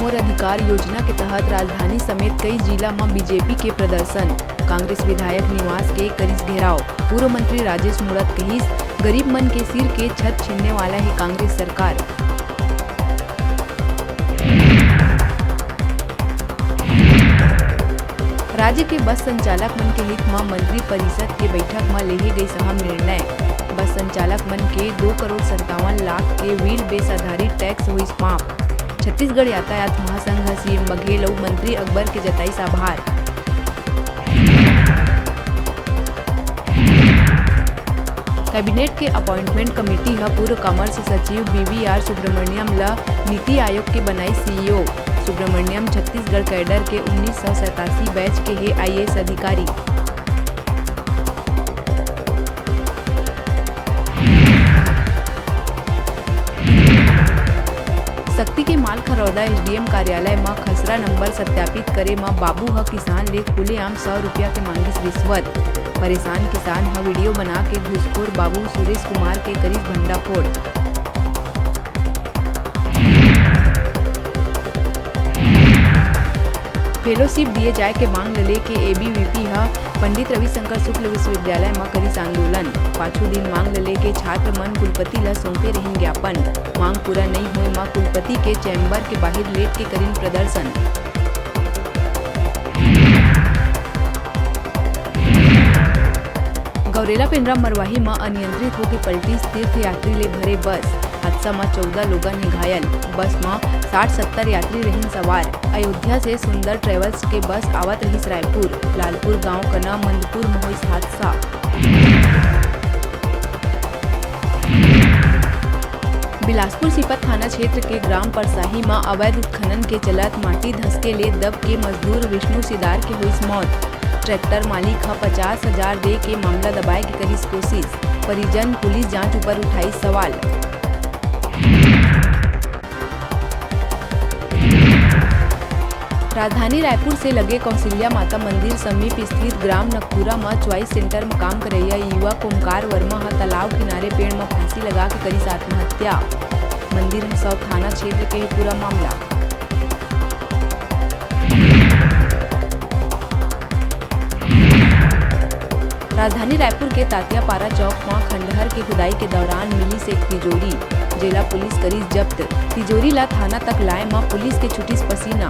मोर अधिकार योजना के तहत राजधानी समेत कई जिला में बीजेपी के प्रदर्शन। कांग्रेस विधायक निवास के करिस घेराव। पूर्व मंत्री राजेश मूणत कहिस, गरीब मन के सिर के छत छीनने वाला है कांग्रेस सरकार। राज्य के बस संचालक मन के हित में मंत्री परिषद के बैठक में लेहे गई अहम निर्णय। बस संचालक मन के 2,57,00,000 के व्हील बेस आधारित टैक्स हुई माफ। छत्तीसगढ़ यातायात महासंघ सीएम बघेल और मंत्री अकबर के जताई आभार। कैबिनेट के अपॉइंटमेंट कमेटी है पूर्व कॉमर्स सचिव BVR सुब्रमण्यम ला नीति आयोग के बनाई CEO। सुब्रमण्यम छत्तीसगढ़ कैडर के 1987 बैच के है IAS अधिकारी। शक्ति के माल खरौदा SDM कार्यालय में खसरा नंबर सत्यापित करे में बाबू ह किसान ले खुलेआम 100 रुपया के मांगिस रिश्वत। परेशान किसान ह वीडियो बना के घूसखोर बाबू सुरेश कुमार के करीब भंडाफोड़। फेलोशिप दिए जाए के मांग लेके ABVP ह पंडित रविशंकर शुक्ल विश्वविद्यालय में करिस आंदोलन। 5 दिन मांग लेके छात्र मन कुलपति ला सौंपे रहीन ज्ञापन। मांग पूरा नहीं हुए मां कुलपति के चैम्बर के बाहर लेट के करीन प्रदर्शन। गौरेला पेंड्रा मरवाही में अनियंत्रित होकर पलटी तीर्थ यात्री ले भरे बस। हादसा में 14 लोगन ही घायल। बस में 60-70 यात्री रहीन सवार। अयोध्या से सुंदर ट्रेवल्स के बस आवत रहीस रायपुर। लालपुर गांव कना मंदपुर में हुई हादसा। बिलासपुर सिपत थाना क्षेत्र के ग्राम परसाही में अवैध उत्खनन के चलत माटी धसके ले दब के मजदूर विष्णु सिदार के हुई मौत। ट्रैक्टर मालिक ह 50,000 दे के मामला दबाए के करिस कोशिश। परिजन पुलिस जांच ऊपर उठाई सवाल। राजधानी रायपुर से लगे कौशल्या माता मंदिर समीप स्थित ग्राम नखपुरा में चॉइस सेंटर में काम करैया युवक ओमकार वर्मा ह तालाब किनारे पेड़ में फांसी लगा के करिस आत्महत्या। मंदिर हसौद थाना क्षेत्र के पूरा मामला। राजधानी रायपुर के तातियापारा चौक में खंडहर के खुदाई के दौरान मिली से एक तिजोरी। जिला पुलिस करी जब्त। तिजोरी ला थाना तक लाए में पुलिस के छुटिस पसीना।